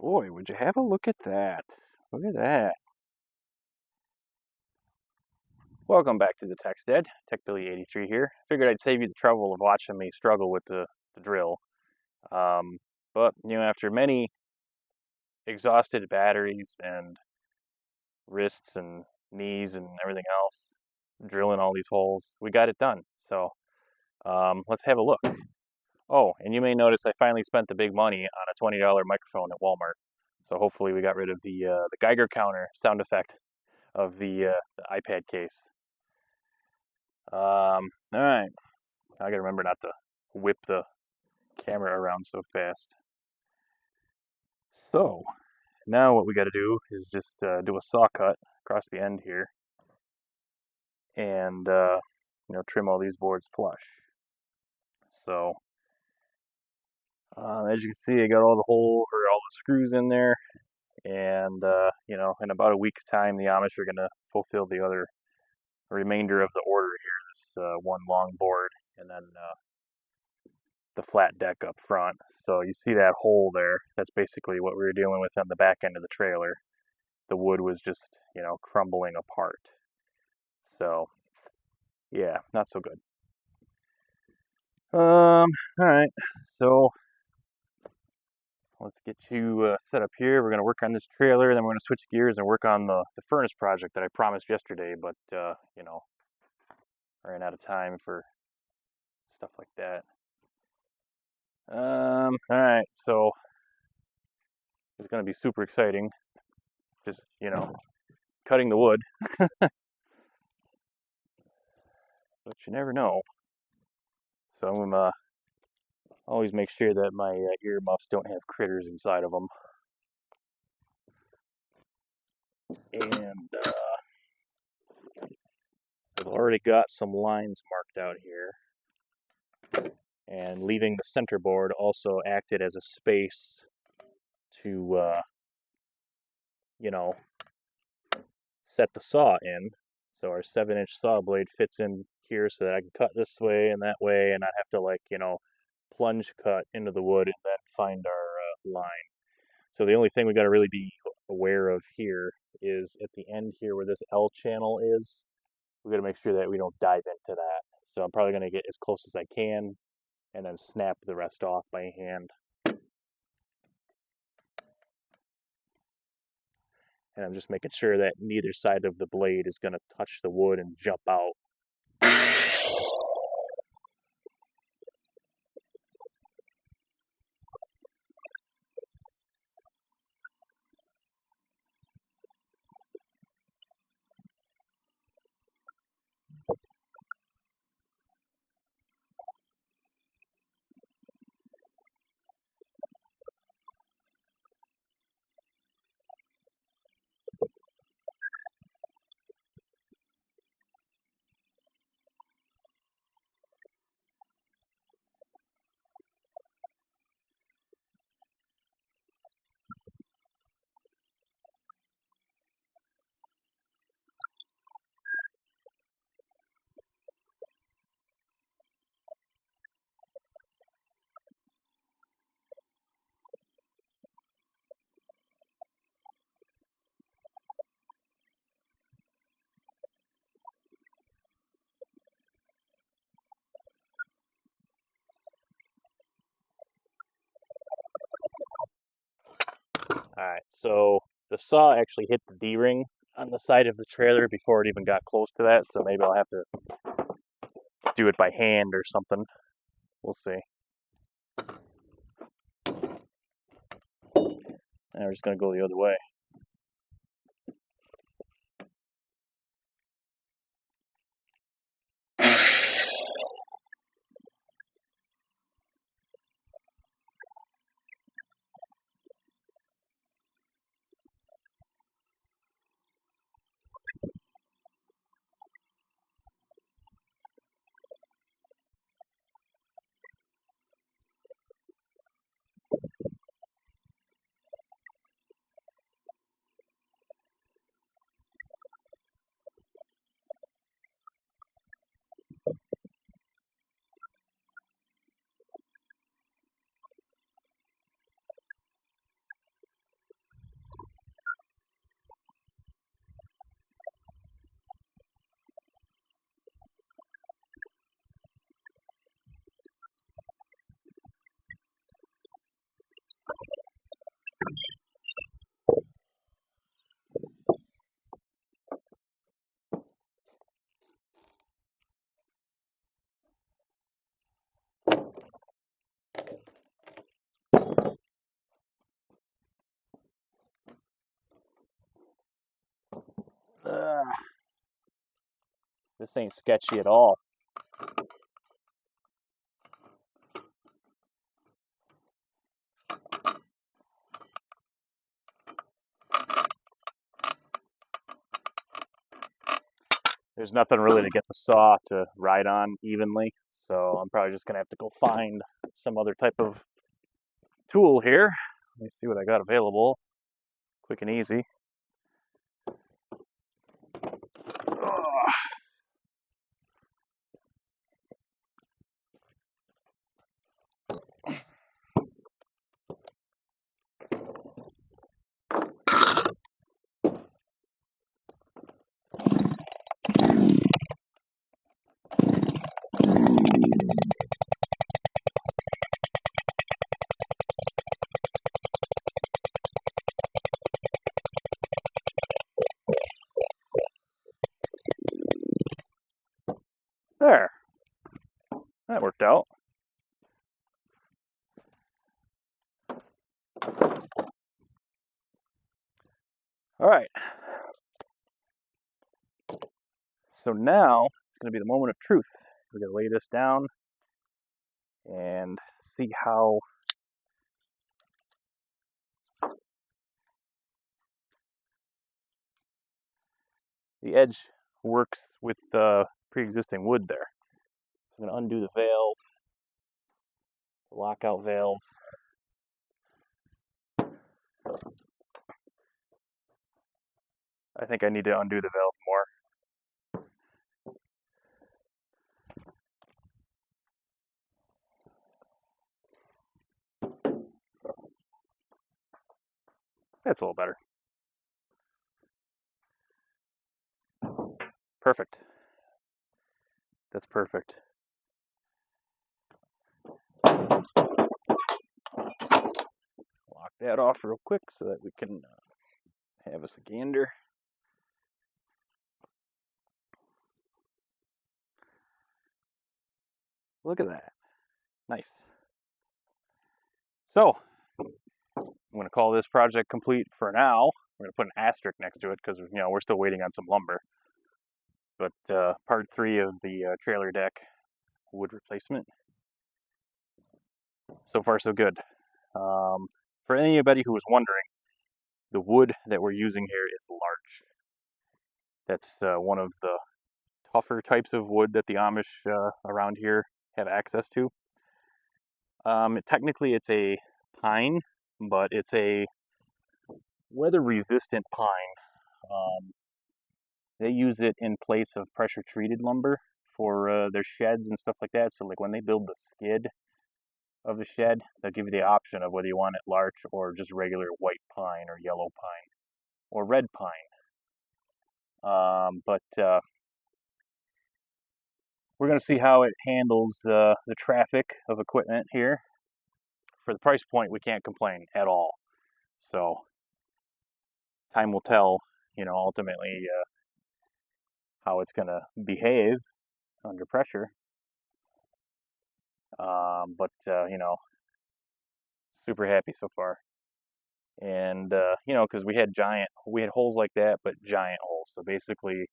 Boy, would you have a look at that. Look at that. Welcome back to the Techstead. TechBilly83 here. Figured I'd save you the trouble of watching me struggle with the drill. But, after many exhausted batteries and wrists and knees and everything else, drilling all these holes, we got it done. So, let's have a look. Oh, and you may notice I finally spent the big money on a $20 microphone at Walmart. So hopefully we got rid of the Geiger counter sound effect of the iPad case. All right. I gotta remember not to whip the camera around so fast. So now what we gotta do is just do a saw cut across the end here, and trim all these boards flush. So as you can see, I got all the screws in there, and in about a week's time, the Amish are gonna fulfill the remainder of the order here. This one long board, and then the flat deck up front. So you see that hole there? That's basically what we were dealing with on the back end of the trailer. The wood was just, crumbling apart. So, yeah, not so good. All right. So let's get you set up here. We're gonna work on this trailer, then we're gonna switch gears and work on the furnace project that I promised yesterday, but ran out of time for stuff like that. All right, so it's gonna be super exciting. Just, cutting the wood. But you never know. So I'm gonna always make sure that my earmuffs don't have critters inside of them. And I've already got some lines marked out here. And leaving the center board also acted as a space to, set the saw in. So our 7-inch saw blade fits in here so that I can cut this way and that way and not have to plunge cut into the wood and then find our line. So the only thing we got to really be aware of here is at the end here where this L channel is, we got to make sure that we don't dive into that. So I'm probably going to get as close as I can and then snap the rest off by hand. And I'm just making sure that neither side of the blade is going to touch the wood and jump out. Alright, so the saw actually hit the D-ring on the side of the trailer before it even got close to that, so maybe I'll have to do it by hand or something. We'll see. And we're just going to go the other way. This ain't sketchy at all. There's nothing really to get the saw to ride on evenly, so I'm probably just gonna have to go find some other type of tool here. Let me see what I got available. Quick and easy. There. That worked out. All right. So now it's going to be the moment of truth. We're going to lay this down and see how the edge works with the pre-existing wood there. So I'm going to undo the valve, the lockout valve. I think I need to undo the valve more. That's a little better. Perfect. That's perfect. Lock that off real quick so that we can have us a gander. Look at that. Nice. So, I'm going to call this project complete for now. We're going to put an asterisk next to it because we're still waiting on some lumber. But part 3 of the trailer deck wood replacement. So far, so good. For anybody who was wondering, the wood that we're using here is larch. That's one of the tougher types of wood that the Amish around here have access to. Technically, it's a pine, but it's a weather-resistant pine. They use it in place of pressure-treated lumber for their sheds and stuff like that. So, like when they build the skid of the shed, they'll give you the option of whether you want it larch or just regular white pine or yellow pine or red pine. But we're going to see how it handles the traffic of equipment here. For the price point, we can't complain at all. So time will tell, ultimately how it's going to behave under pressure. But super happy so far. And, because we had holes like that, but giant holes. So basically,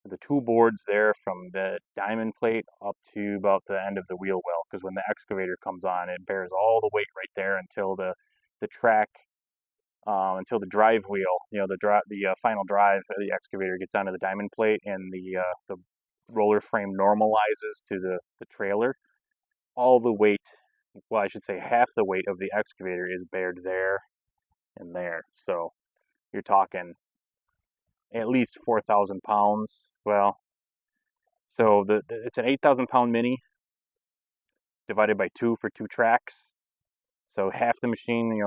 the two boards there from the diamond plate up to about the end of the wheel well, because when the excavator comes on, it bears all the weight right there until the track, until the drive wheel, the final drive of the excavator gets onto the diamond plate, and the roller frame normalizes to the trailer. All the weight, well, I should say half the weight of the excavator is bared there and there. So you're talking at least 4,000 pounds. Well, so it's an 8,000 pound mini divided by 2 for 2 tracks. So half the machine,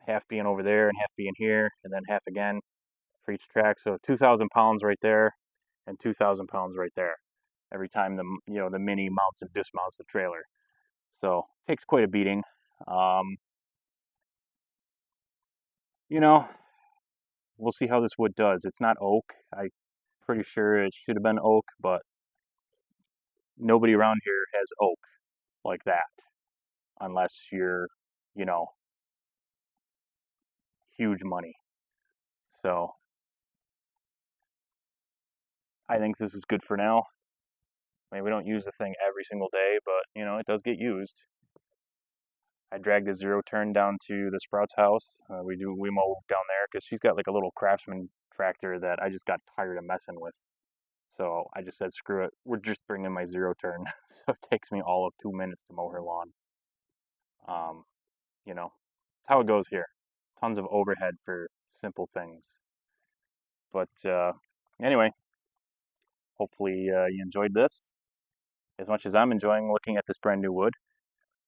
half being over there and half being here, and then half again for each track. So 2,000 pounds right there and 2,000 pounds right there every time the mini mounts and dismounts the trailer. So it takes quite a beating. We'll see how this wood does. It's not oak. I'm pretty sure it should have been oak, but nobody around here has oak like that unless you're, huge money. So I think this is good for now. I mean, we don't use the thing every single day, but you know, it does get used. I dragged a zero turn down to the Sprouts house. We mow down there because she's got like a little Craftsman tractor that I just got tired of messing with. So I just said, screw it. We're just bringing my zero turn. So it takes me all of 2 minutes to mow her lawn. Um, you know, it's how it goes here. Tons of overhead for simple things. But anyway, hopefully you enjoyed this as much as I'm enjoying looking at this brand new wood.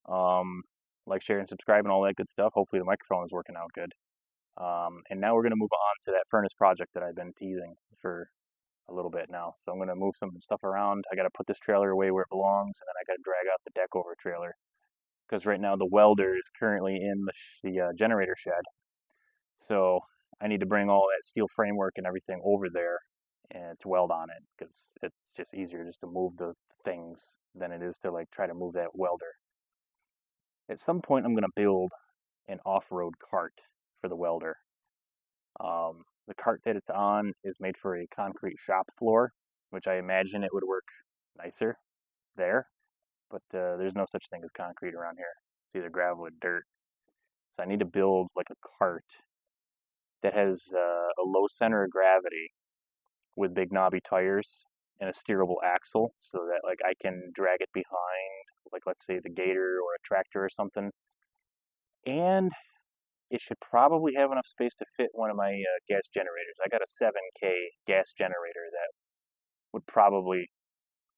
Um, like, share, and subscribe, and all that good stuff. Hopefully the microphone is working out good. And now we're going to move on to that furnace project that I've been teasing for a little bit now. So I'm going to move some stuff around. I got to put this trailer away where it belongs, and then I got to drag out the deck over trailer. Because right now the welder is currently in the generator shed. So I need to bring all that steel framework and everything over there and to weld on it, because it's just easier just to move the things than it is to like try to move that welder. At some point I'm going to build an off-road cart for the welder. The cart that it's on is made for a concrete shop floor, which I imagine it would work nicer there, but there's no such thing as concrete around here. It's either gravel or dirt. So I need to build like a cart that has a low center of gravity with big knobby tires and a steerable axle so that like I can drag it behind, like let's say the Gator or a tractor or something. And it should probably have enough space to fit one of my gas generators. I got a 7K gas generator that would probably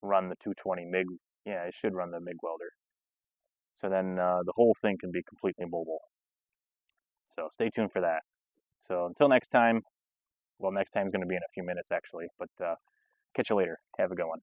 run the 220 MIG. Yeah, it should run the MIG welder. So then the whole thing can be completely mobile. So stay tuned for that. So until next time, well, next time is going to be in a few minutes actually, but catch you later. Have a good one.